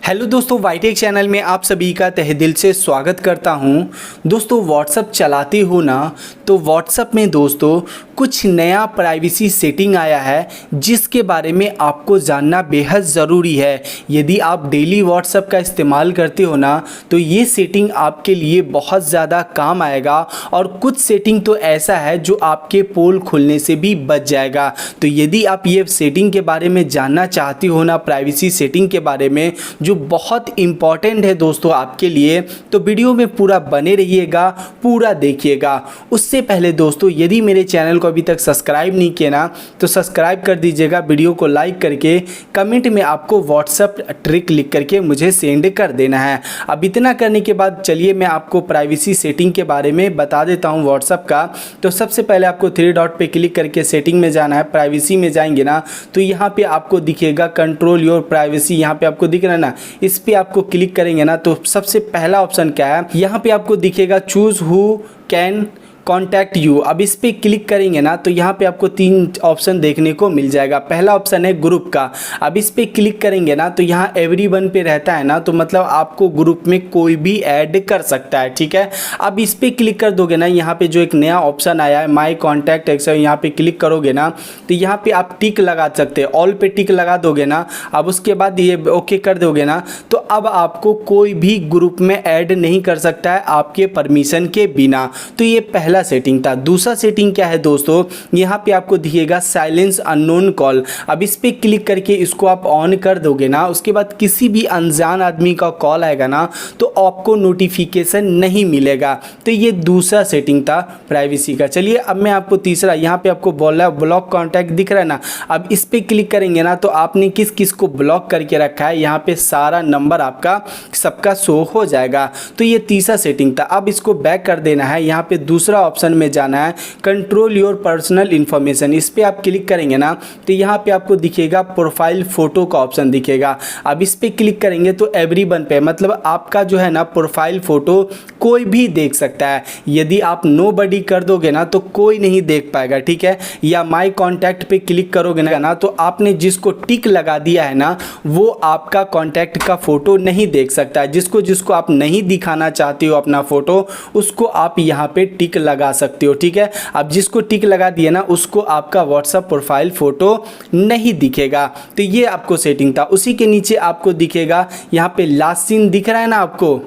Hello दोस्तों, वाईटेक channel में आप सभी का तहे दिल से स्वागत करता हूं। दोस्तों व्हाट्सअप चलाते हो ना, तो व्हाट्सअप में दोस्तों कुछ नया प्राइवेसी सेटिंग आया है जिसके बारे में आपको जानना बेहद ज़रूरी है। यदि आप डेली व्हाट्सअप का इस्तेमाल करते हो ना, तो ये सेटिंग आपके लिए बहुत ज़्यादा काम आएगा। और कुछ सेटिंग तो ऐसा है जो आपके पोल खुलने से भी बच जाएगा। तो यदि आप ये सेटिंग के बारे में जानना चाहते हो ना, प्राइवेसी सेटिंग के बारे में जो बहुत इंपॉर्टेंट है दोस्तों आपके लिए, तो वीडियो में पूरा बने रहिएगा, पूरा देखिएगा। उससे पहले दोस्तों, यदि मेरे चैनल को अभी तक सब्सक्राइब नहीं किया ना, तो सब्सक्राइब कर दीजिएगा। वीडियो को लाइक करके कमेंट में आपको व्हाट्सअप ट्रिक लिख करके मुझे सेंड कर देना है। अब इतना करने के बाद चलिए मैं आपको प्राइवेसी सेटिंग के बारे में बता देता हूँ व्हाट्सअप का। तो सबसे पहले आपको थ्री डॉट पे क्लिक करके सेटिंग में जाना है। प्राइवेसी में जाएंगे ना, तो यहाँ पे आपको दिखेगा कंट्रोल योर प्राइवेसी। यहाँ पे आपको दिख रहा है ना, इस पे आपको क्लिक करेंगे ना, तो सबसे पहला ऑप्शन क्या है, यहाँ पे आपको दिखेगा choose who can contact you. अब इस पर क्लिक करेंगे ना, तो यहाँ पे आपको तीन ऑप्शन देखने को मिल जाएगा। पहला ऑप्शन है ग्रुप का। अब इस पर क्लिक करेंगे ना, तो यहाँ एवरीवन पे रहता है ना, तो मतलब आपको ग्रुप में कोई भी ऐड कर सकता है, ठीक है। अब इस पर क्लिक कर दोगे ना, यहाँ पे जो एक नया ऑप्शन आया है माई कॉन्टैक्ट एक्सेस, यहाँ पे क्लिक करोगे ना, तो यहाँ पे आप टिक लगा सकते हैं। ऑल पे टिक लगा दोगे ना, अब उसके बाद ये ओके कर दोगे ना, तो अब आपको कोई भी ग्रुप में ऐड नहीं कर सकता है आपके परमिशन के बिना। तो ये पहला सेटिंग था। दूसरा सेटिंग क्या है दोस्तों, यहाँ पे आपको दिखेगा साइलेंस अननोन कॉल। अब इस पे क्लिक करके इसको आप ऑन कर दोगे ना, उसके बाद किसी भी अनजान आदमी का कॉल आएगा ना, तो आपको नोटिफिकेशन नहीं मिलेगा। तो ये दूसरा सेटिंग था प्राइवेसी का। चलिए अब मैं आपको तीसरा, यहाँ पे आपको बोला ब्लॉक कॉन्टैक्ट दिख रहा है ना, अब इस पे क्लिक करेंगे ना, तो आपने किस किस को ब्लॉक करके रखा है, यहाँ पे सारा नंबर आपका सबका शो हो जाएगा। तो ये तीसरा सेटिंग था। अब इसको बैक कर देना है। यहाँ पे दूसरा ऑप्शन में जाना है कंट्रोल योर पर्सनल इंफॉर्मेशन। इस पे आप क्लिक करेंगे ना, तो यहाँ पे आपको दिखेगा प्रोफाइल फोटो का ऑप्शन दिखेगा। अब इस पे क्लिक करेंगे तो एवरीवन पे, मतलब आपका जो है ना प्रोफाइल फोटो कोई भी देख सकता है। यदि आप नोबडी कर दोगे ना, तो कोई नहीं देख पाएगा, ठीक है। या माई कॉन्टैक्ट पे क्लिक करोगे ना, तो आपने जिसको टिक लगा दिया है ना, वो आपका कॉन्टैक्ट का फोटो नहीं देख सकता है। जिसको जिसको आप नहीं दिखाना चाहते हो अपना फोटो, उसको आप यहाँ पे टिक लगा सकते हो, ठीक है। अब जिसको टिक लगा दिया ना, उसको आपका व्हाट्सएप प्रोफाइल फोटो नहीं दिखेगा। तो ये आपको सेटिंग था। उसी के नीचे आपको दिखेगा, यहाँ पे लास्ट सीन दिख रहा है ना आपको।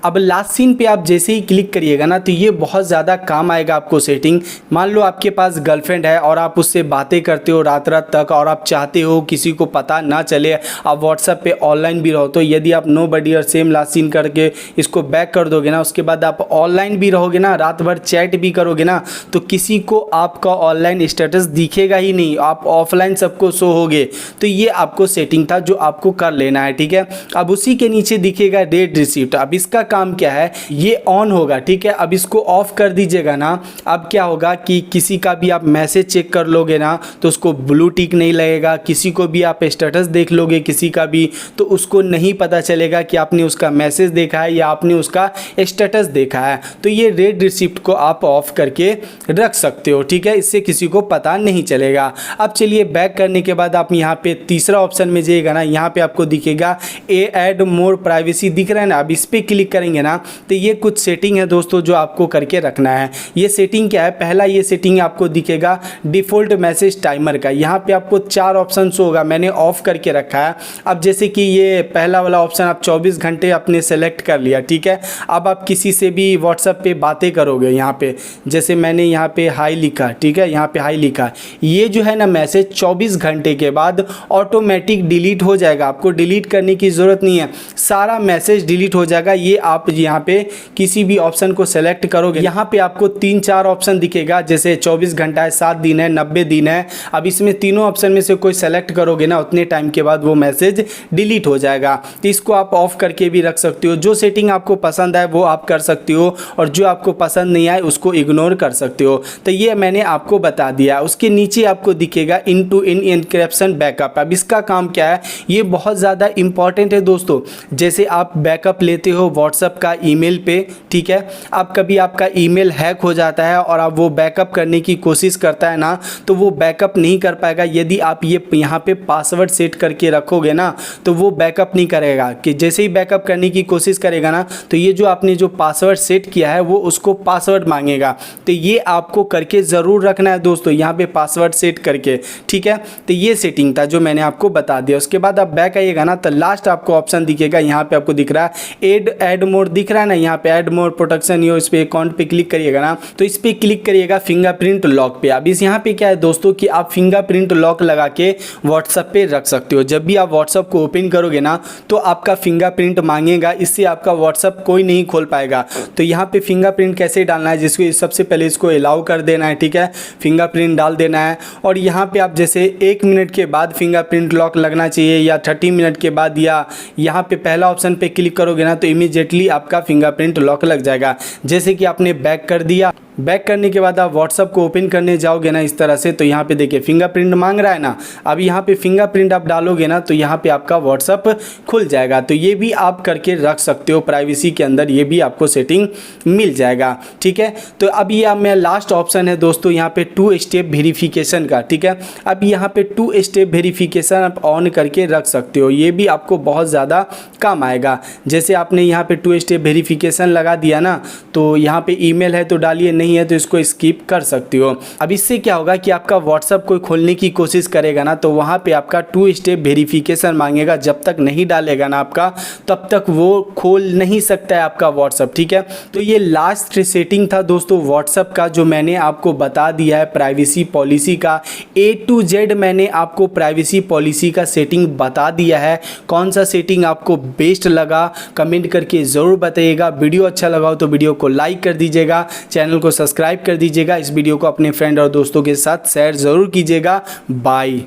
अब लास्ट सीन पे आप जैसे ही क्लिक करिएगा ना, तो ये बहुत ज़्यादा काम आएगा आपको सेटिंग। मान लो आपके पास गर्लफ्रेंड है और आप उससे बातें करते हो रात रात तक, और आप चाहते हो किसी को पता ना चले, आप व्हाट्सएप पे ऑनलाइन भी रहो, तो यदि आप नो बडी और सेम लास्ट सीन करके इसको बैक कर दोगे ना, उसके बाद आप ऑनलाइन भी रहोगे ना, रात भर चैट भी करोगे ना, तो किसी को आपका ऑनलाइन स्टेटस दिखेगा ही नहीं, आप ऑफलाइन सबको शो होगे। तो ये आपको सेटिंग था जो आपको कर लेना है, ठीक है। अब उसी के नीचे दिखेगा रेड रिसीप्ट। अब इसका काम क्या है, ये ऑन होगा, ठीक है। अब इसको ऑफ कर दीजिएगा ना, अब क्या होगा कि किसी का भी आप मैसेज चेक कर लोगे ना, तो उसको ब्लू टिक नहीं लगेगा। किसी को भी आप स्टेटस देख लोगे किसी का भी, तो उसको नहीं पता चलेगा कि आपने उसका मैसेज देखा है या आपने उसका स्टेटस देखा है। तो ये रेड रिसिप्ट को आप ऑफ करके रख सकते हो, ठीक है। इससे किसी को पता नहीं चलेगा। अब चलिए बैक करने के बाद आप यहाँ पे तीसरा ऑप्शन में जाइएगा ना, यहाँ पे आपको दिखेगा ऐड मोर प्राइवेसी दिख रहा है ना। अब इस पे क्लिक करेंगे ना, तो ये कुछ सेटिंग है दोस्तों जो आपको करके रखना है। ये सेटिंग क्या है, पहला ये सेटिंग आपको दिखेगा डिफ़ॉल्ट मैसेज टाइमर का। यहाँ पे आपको 4 ऑप्शन होगा, मैंने ऑफ करके रखा है। अब जैसे कि ये पहला वाला ऑप्शन आप 24 घंटे आपने सेलेक्ट कर लिया, ठीक है। अब आप किसी से भी व्हाट्सएप पे बातें करोगे, यहाँ पे जैसे मैंने यहाँ पे हाई लिखा, ठीक है, यहाँ पे हाई लिखा, ये जो है ना मैसेज 24 घंटे के बाद ऑटोमेटिक डिलीट हो जाएगा। आपको डिलीट करने की ज़रूरत नहीं है, सारा मैसेज डिलीट हो जाएगा। ये आप यहाँ पे किसी भी ऑप्शन को सेलेक्ट करोगे, यहाँ पे आपको 3-4 ऑप्शन दिखेगा, जैसे 24 घंटा है, 7 दिन है, 90 दिन है। अब इसमें तीनों ऑप्शन में से कोई सेलेक्ट करोगे ना, उतने टाइम के बाद वो मैसेज डिलीट हो जाएगा। तो इसको आप ऑफ करके भी रख सकते हो। जो सेटिंग आपको पसंद आए वो आप कर सकते हो, और जो आपको पसंद नहीं आए उसको इग्नोर कर सकते हो। तो ये मैंने आपको बता दिया। उसके नीचे आपको दिखेगा इन टू इन एन्क्रिप्शन बैकअप। अब इसका काम क्या है, ये बहुत ज़्यादा इंपॉर्टेंट है दोस्तों। जैसे आप बैकअप लेते हो व्हाट्सअप का ईमेल पे, ठीक है। अब कभी आपका ईमेल हैक हो जाता है और आप वो बैकअप करने की कोशिश करता है ना, तो वो बैकअप नहीं कर पाएगा। यदि आप ये यहाँ पे पासवर्ड सेट करके रखोगे ना, तो वो बैकअप नहीं करेगा। कि जैसे ही बैकअप करने की कोशिश करेगा ना, तो ये जो आपने जो पासवर्ड सेट किया है वो उसको पासवर्ड मांगेगा। तो ये आपको करके ज़रूर रखना है दोस्तों, यहाँ पे पासवर्ड सेट करके, ठीक है। तो ये सेटिंग था जो मैंने आपको बता दिया। उसके बाद आप बैक आइएगा ना, तो लास्ट आपको ऑप्शन दिखेगा, यहाँ पे आपको दिख रहा है ऐड मोड दिख रहा है ना, यहाँ पे ऐड मोड प्रोटेक्शन, इस पे अकाउंट पे क्लिक करिएगा ना, तो इस पे क्लिक करिएगा फिंगरप्रिंट लॉक पे। अब इस यहाँ पे क्या है दोस्तों कि आप फिंगरप्रिंट लॉक लगा के व्हाट्सएप पे रख सकते हो। जब भी आप व्हाट्सएप को ओपन करोगे ना, तो आपका फिंगरप्रिंट मांगेगा, इससे आपका व्हाट्सएप कोई नहीं खोल पाएगा। तो यहाँ पे फिंगरप्रिंट कैसे डालना है, जिसको सबसे पहले इसको अलाउ कर देना है, ठीक है, फिंगरप्रिंट डाल देना है। और यहाँ पे आप जैसे 1 मिनट के बाद फिंगरप्रिंट लॉक लगना चाहिए या 30 मिनट के बाद, या यहाँ पे पहला ऑप्शन पे क्लिक करोगे ना, तो इमीडिएटली आपका फिंगरप्रिंट लॉक लग जाएगा। जैसे कि आपने बैक कर दिया, बैक करने के बाद आप व्हाट्सअप को ओपन करने जाओगे ना इस तरह से, तो यहाँ पे देखिए फिंगरप्रिंट मांग रहा है ना। अब यहाँ पे फिंगरप्रिंट आप डालोगे ना, तो यहाँ पे आपका व्हाट्सअप खुल जाएगा। तो ये भी आप करके रख सकते हो प्राइवेसी के अंदर, ये भी आपको सेटिंग मिल जाएगा, ठीक है। तो अब ये मैं लास्ट ऑप्शन है दोस्तों यहाँ पे 2 स्टेप वेरिफिकेशन का, ठीक है। अब यहाँ पे 2 स्टेप वेरिफिकेशन आप ऑन करके रख सकते हो, ये भी आपको बहुत ज़्यादा काम आएगा। जैसे आपने यहाँ पे 2 स्टेप वेरिफिकेशन लगा दिया ना, तो यहाँ पे ईमेल है तो डालिए, नहीं है तो इसको स्किप कर सकते हो। अब इससे क्या होगा कि आपका व्हाट्सएप कोई खोलने की कोशिश करेगा ना, तो वहाँ पे आपका 2 स्टेप वेरिफिकेशन मांगेगा। जब तक नहीं डालेगा ना आपका, तब तक वो खोल नहीं सकता है आपका व्हाट्सएप, ठीक है। तो ये लास्ट सेटिंग था दोस्तों व्हाट्सएप का, जो मैंने आपको बता दिया है प्राइवेसी पॉलिसी का। A to Z मैंने आपको प्राइवेसी पॉलिसी का सेटिंग बता दिया है। कौन सा सेटिंग आपको बेस्ट लगा कमेंट करके ज़रूर बताइएगा। वीडियो अच्छा लगा हो तो वीडियो को लाइक कर दीजिएगा, चैनल को सब्सक्राइब कर दीजिएगा। इस वीडियो को अपने फ्रेंड और दोस्तों के साथ शेयर ज़रूर कीजिएगा। बाय।